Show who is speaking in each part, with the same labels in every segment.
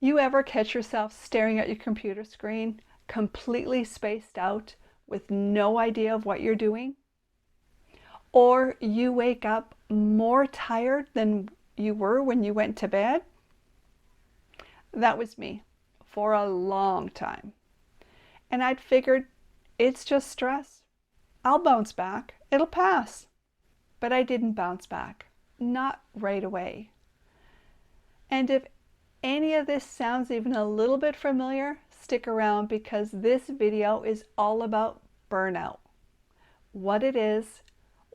Speaker 1: You ever catch yourself staring at your computer screen, completely spaced out, with no idea of what you're doing? Or you wake up more tired than you were when you went to bed? That was me for a long time. And I'd figured it's just stress. I'll bounce back. It'll pass. But I didn't bounce back. Not right away. And if any of this sounds even a little bit familiar, stick around because this video is all about burnout. What it is,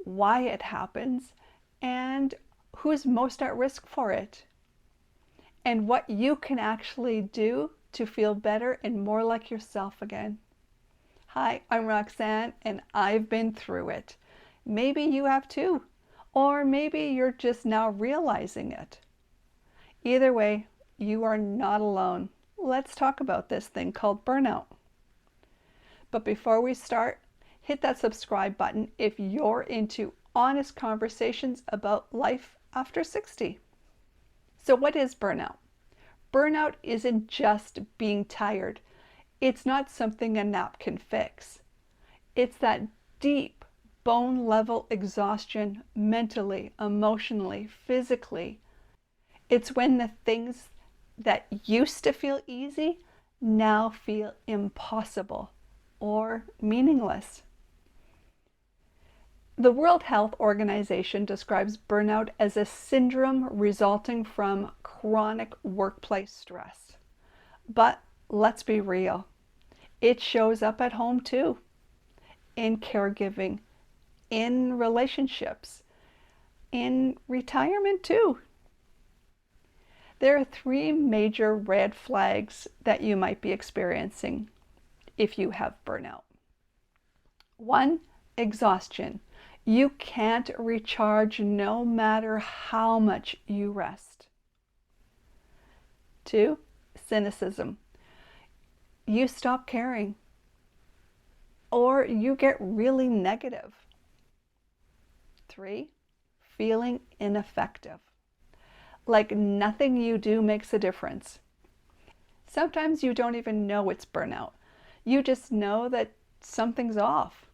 Speaker 1: why it happens, and who's most at risk for it. And what you can actually do to feel better and more like yourself again. Hi, I'm Roxanne, and I've been through it. Maybe you have too, or maybe you're just now realizing it. Either way, you are not alone. Let's talk about this thing called burnout. But before we start, hit that subscribe button if you're into honest conversations about life after 60. So what is burnout? Burnout isn't just being tired. It's not something a nap can fix. It's that deep, bone-level exhaustion mentally, emotionally, physically. It's when the things that used to feel easy now feel impossible or meaningless. The World Health Organization describes burnout as a syndrome resulting from chronic workplace stress. But let's be real, it shows up at home too, in caregiving, in relationships, in retirement too. There are 3 major red flags that you might be experiencing if you have burnout. 1, exhaustion. You can't recharge no matter how much you rest. 2, cynicism. You stop caring, or you get really negative. 3, feeling ineffective, like nothing you do makes a difference. Sometimes you don't even know it's burnout. You just know that something's off.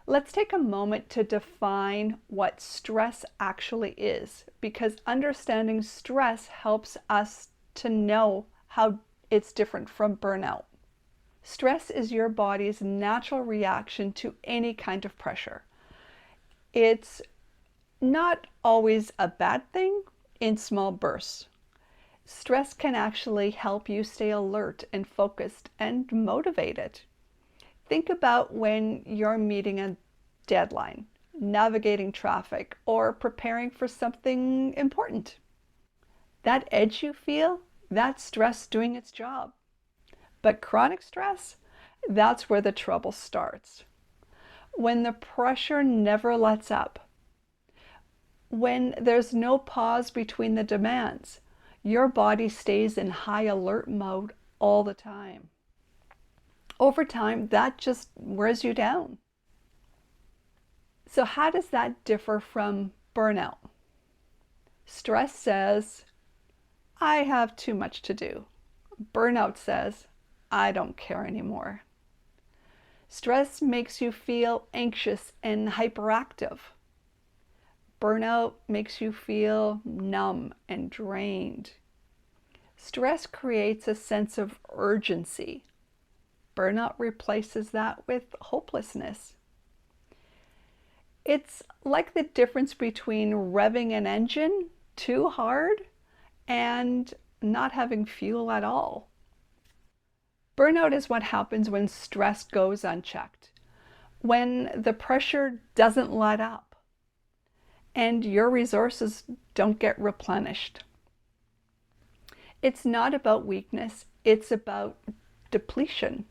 Speaker 1: Let's take a moment to define what stress actually is, because understanding stress helps us to know how it's different from burnout. Stress is your body's natural reaction to any kind of pressure. It's not always a bad thing in small bursts. Stress can actually help you stay alert and focused and motivated. Think about when you're meeting a deadline, navigating traffic, or preparing for something important. That edge you feel, that's stress doing its job. But chronic stress, that's where the trouble starts. When the pressure never lets up, when there's no pause between the demands, your body stays in high alert mode all the time. Over time, that just wears you down. So how does that differ from burnout? Stress says, I have too much to do. Burnout says, I don't care anymore. Stress makes you feel anxious and hyperactive. Burnout makes you feel numb and drained. Stress creates a sense of urgency. Burnout replaces that with hopelessness. It's like the difference between revving an engine too hard and not having fuel at all. Burnout is what happens when stress goes unchecked, when the pressure doesn't let up, and your resources don't get replenished. It's not about weakness, it's about depletion.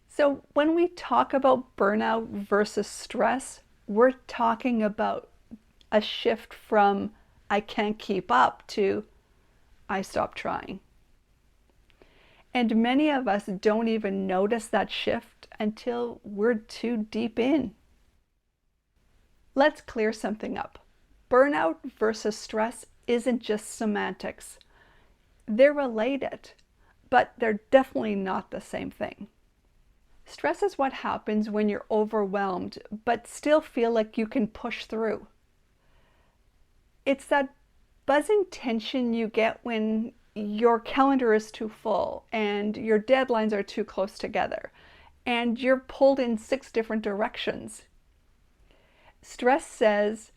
Speaker 1: So when we talk about burnout versus stress, we're talking about a shift from I can't keep up to I stop trying. And many of us don't even notice that shift until we're too deep in. Let's clear something up. Burnout versus stress isn't just semantics. They're related, but they're definitely not the same thing. Stress is what happens when you're overwhelmed, but still feel like you can push through. It's that buzzing tension you get when your calendar is too full and your deadlines are too close together and you're pulled in 6 different directions. Stress says,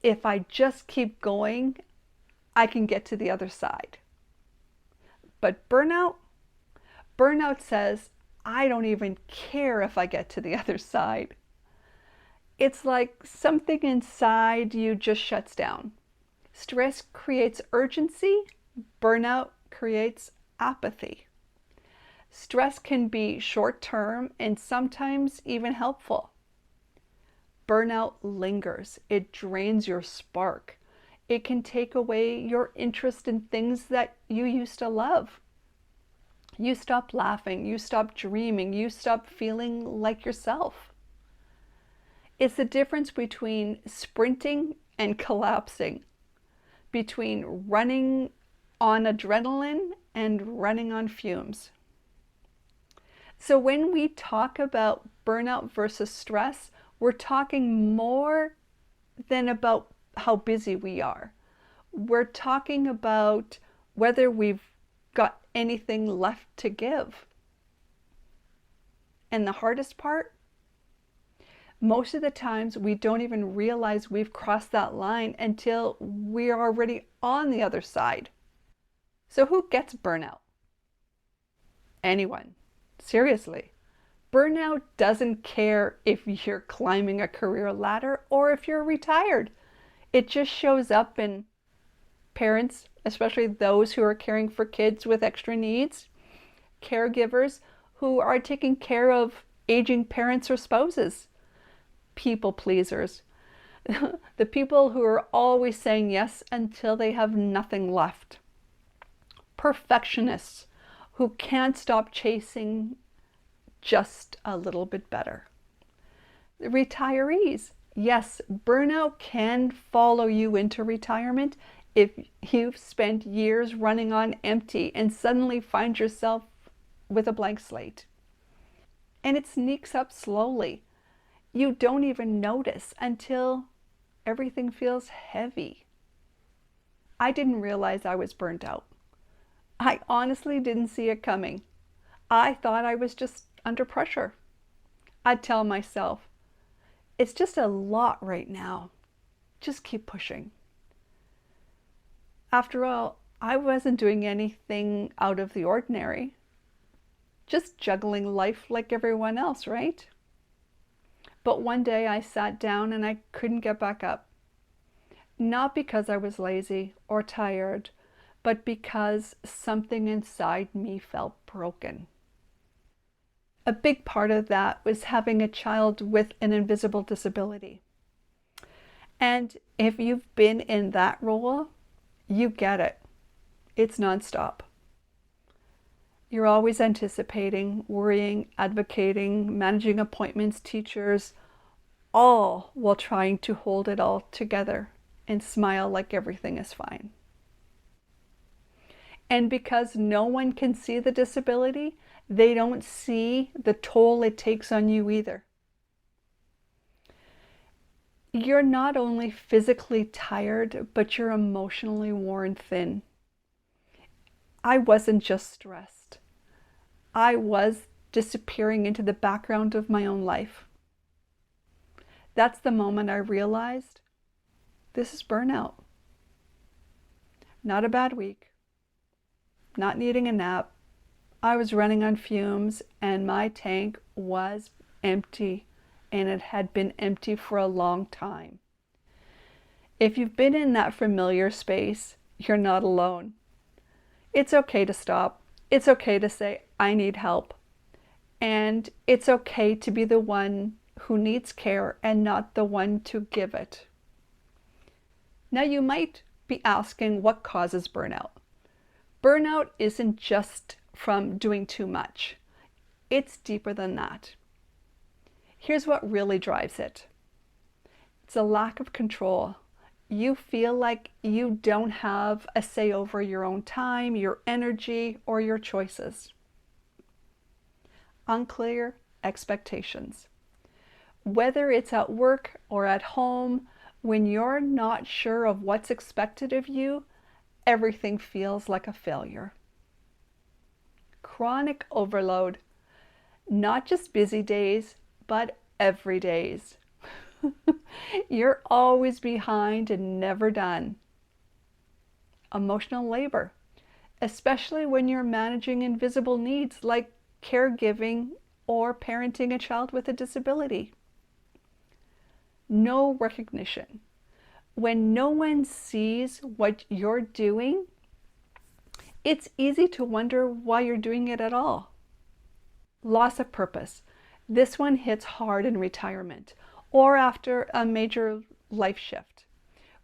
Speaker 1: if I just keep going, I can get to the other side. But burnout says, I don't even care if I get to the other side. It's like something inside you just shuts down. Stress creates urgency, burnout creates apathy. Stress can be short-term and sometimes even helpful. Burnout lingers. It drains your spark. It can take away your interest in things that you used to love. You stop laughing, you stop dreaming, you stop feeling like yourself. It's the difference between sprinting and collapsing, between running on adrenaline and running on fumes. So when we talk about burnout versus stress, we're talking more than about how busy we are. We're talking about whether we've got anything left to give. And the hardest part, most of the times we don't even realize we've crossed that line until we're already on the other side. So who gets burnout? Anyone. Seriously. Burnout doesn't care if you're climbing a career ladder or if you're retired. It just shows up in parents, especially those who are caring for kids with extra needs, caregivers who are taking care of aging parents or spouses, people pleasers, the people who are always saying yes until they have nothing left, perfectionists who can't stop chasing just a little bit better. Retirees, yes, burnout can follow you into retirement if you've spent years running on empty and suddenly find yourself with a blank slate. And it sneaks up slowly. You don't even notice until everything feels heavy. I didn't realize I was burnt out. I honestly didn't see it coming. I thought I was just under pressure. I'd tell myself, it's just a lot right now. Just keep pushing. After all, I wasn't doing anything out of the ordinary. Just juggling life like everyone else, right? But one day I sat down and I couldn't get back up. Not because I was lazy or tired, but because something inside me felt broken. A big part of that was having a child with an invisible disability. And if you've been in that role, you get it. It's nonstop. You're always anticipating, worrying, advocating, managing appointments, teachers, all while trying to hold it all together and smile like everything is fine. And because no one can see the disability, they don't see the toll it takes on you either. You're not only physically tired, but you're emotionally worn thin. I wasn't just stressed. I was disappearing into the background of my own life. That's the moment I realized this is burnout. Not a bad week. Not needing a nap. I was running on fumes and my tank was empty, and it had been empty for a long time. If you've been in that familiar space, you're not alone. It's okay to stop. It's okay to say, I need help. And it's okay to be the one who needs care and not the one to give it. Now you might be asking, what causes burnout? Burnout isn't just from doing too much. It's deeper than that. Here's what really drives it. It's a lack of control. you feel like you don't have a say over your own time, your energy, or your choices. Unclear expectations. Whether it's at work or at home, when you're not sure of what's expected of you, everything feels like a failure. Chronic overload. Not just busy days, but every days. You're always behind and never done. Emotional labor, especially when you're managing invisible needs like caregiving or parenting a child with a disability. No recognition. When no one sees what you're doing, it's easy to wonder why you're doing it at all. Loss of purpose. This one hits hard in retirement or after a major life shift.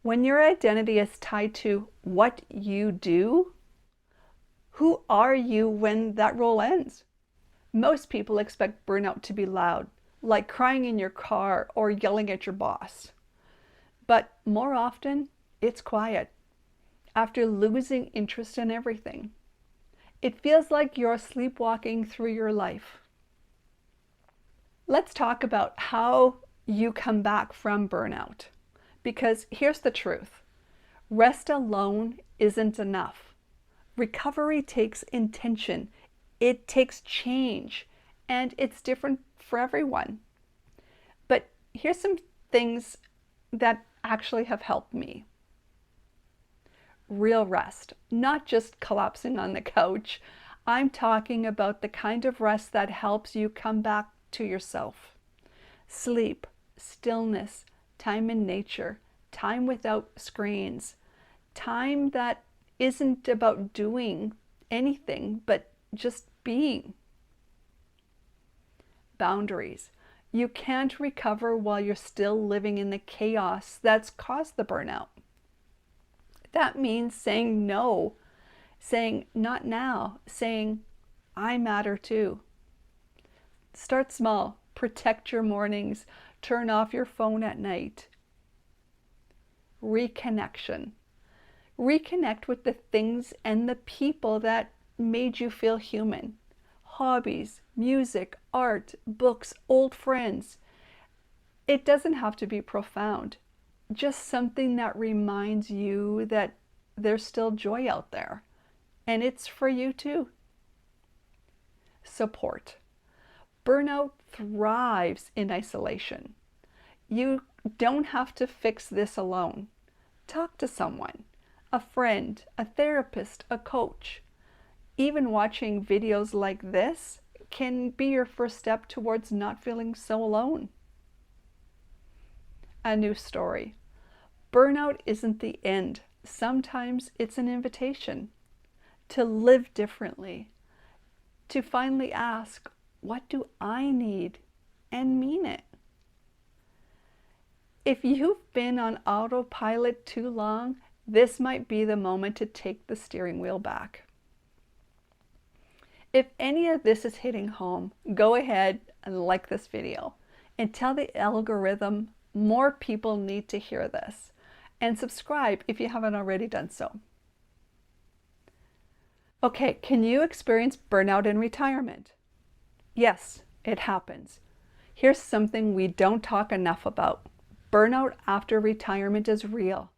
Speaker 1: When your identity is tied to what you do, who are you when that role ends? Most people expect burnout to be loud, like crying in your car or yelling at your boss. But more often, it's quiet, after losing interest in everything. It feels like you're sleepwalking through your life. Let's talk about how you come back from burnout. Because here's the truth. Rest alone isn't enough. Recovery takes intention. It takes change. And it's different for everyone. But here's some things that actually have helped me. Real rest, not just collapsing on the couch. I'm talking about the kind of rest that helps you come back to yourself. Sleep, stillness, time in nature, time without screens, time that isn't about doing anything but just being. Boundaries. You can't recover while you're still living in the chaos that's caused the burnout. That means saying no, saying not now, saying I matter too. Start small. Protect your mornings. Turn off your phone at night. Reconnection. Reconnect with the things and the people that made you feel human. Hobbies, music, art, books, old friends. It doesn't have to be profound. Just something that reminds you that there's still joy out there. And it's for you too. Support. Burnout thrives in isolation. You don't have to fix this alone. Talk to someone, a friend, a therapist, a coach. Even watching videos like this can be your first step towards not feeling so alone. A new story. Burnout isn't the end. Sometimes it's an invitation to live differently, to finally ask, what do I need? And mean it. If you've been on autopilot too long, this might be the moment to take the steering wheel back. If any of this is hitting home, go ahead and like this video and tell the algorithm more people need to hear this. And subscribe if you haven't already done so. Okay, can you experience burnout in retirement? Yes, it happens. Here's something we don't talk enough about. Burnout after retirement is real.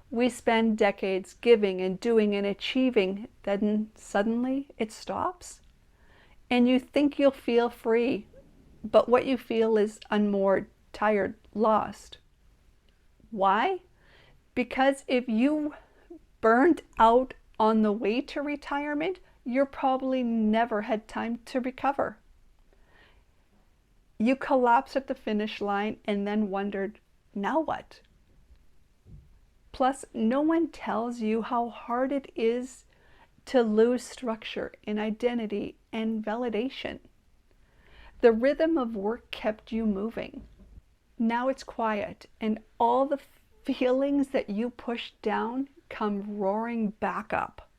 Speaker 1: We spend decades giving and doing and achieving, then suddenly it stops. And you think you'll feel free, but what you feel is unmoored, tired, lost. Why? Because if you burned out on the way to retirement, you probably never had time to recover. You collapsed at the finish line and then wondered, now what? Plus, no one tells you how hard it is to lose structure and identity and validation. The rhythm of work kept you moving. Now it's quiet, and all the feelings that you pushed down come roaring back up.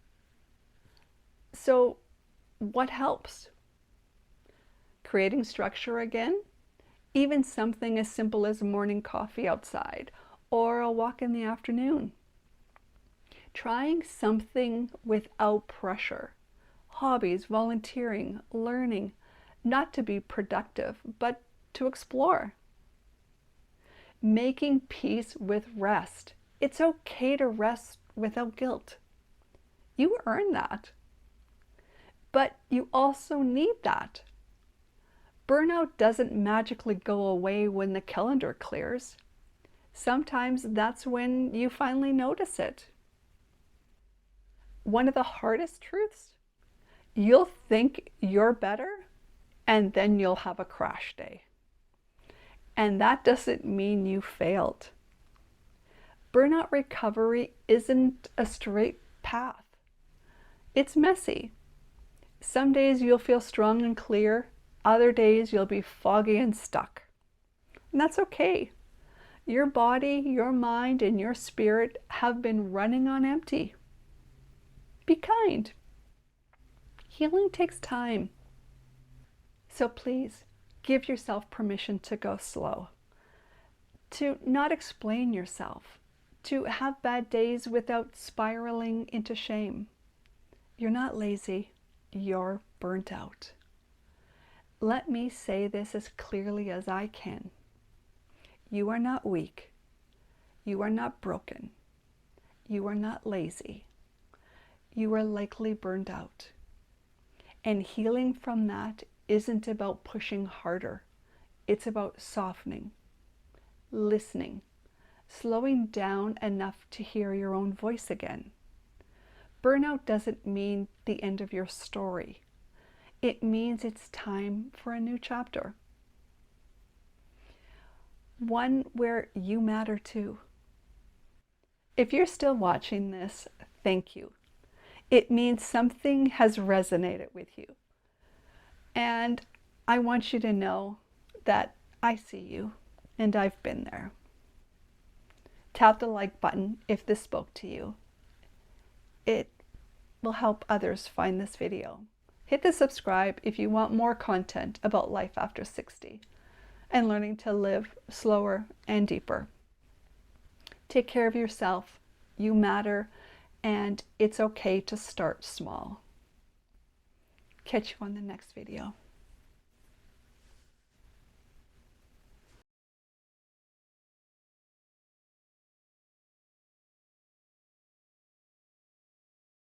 Speaker 1: So, what helps? Creating structure again? Even something as simple as morning coffee outside, or a walk in the afternoon. Trying something without pressure. Hobbies, volunteering, learning, not to be productive, but to explore. Making peace with rest. It's okay to rest without guilt. You earn that. But you also need that. Burnout doesn't magically go away when the calendar clears. Sometimes that's when you finally notice it. One of the hardest truths, you'll think you're better and then you'll have a crash day. And that doesn't mean you failed. Burnout recovery isn't a straight path. It's messy. Some days you'll feel strong and clear. Other days you'll be foggy and stuck. And that's okay. Your body, your mind, and your spirit have been running on empty. Be kind. Healing takes time. So please, give yourself permission to go slow, to not explain yourself, to have bad days without spiraling into shame. You're not lazy, you're burnt out. Let me say this as clearly as I can. You are not weak. You are not broken. You are not lazy. You are likely burned out. And healing from that isn't about pushing harder. It's about softening, listening, slowing down enough to hear your own voice again. Burnout doesn't mean the end of your story. It means it's time for a new chapter. One where you matter too. If you're still watching this, thank you. It means something has resonated with you. And I want you to know that I see you and I've been there. Tap the like button if this spoke to you. It will help others find this video. Hit the subscribe if you want more content about life after 60 and learning to live slower and deeper. Take care of yourself. You matter, and it's okay to start small. Catch you on the next video.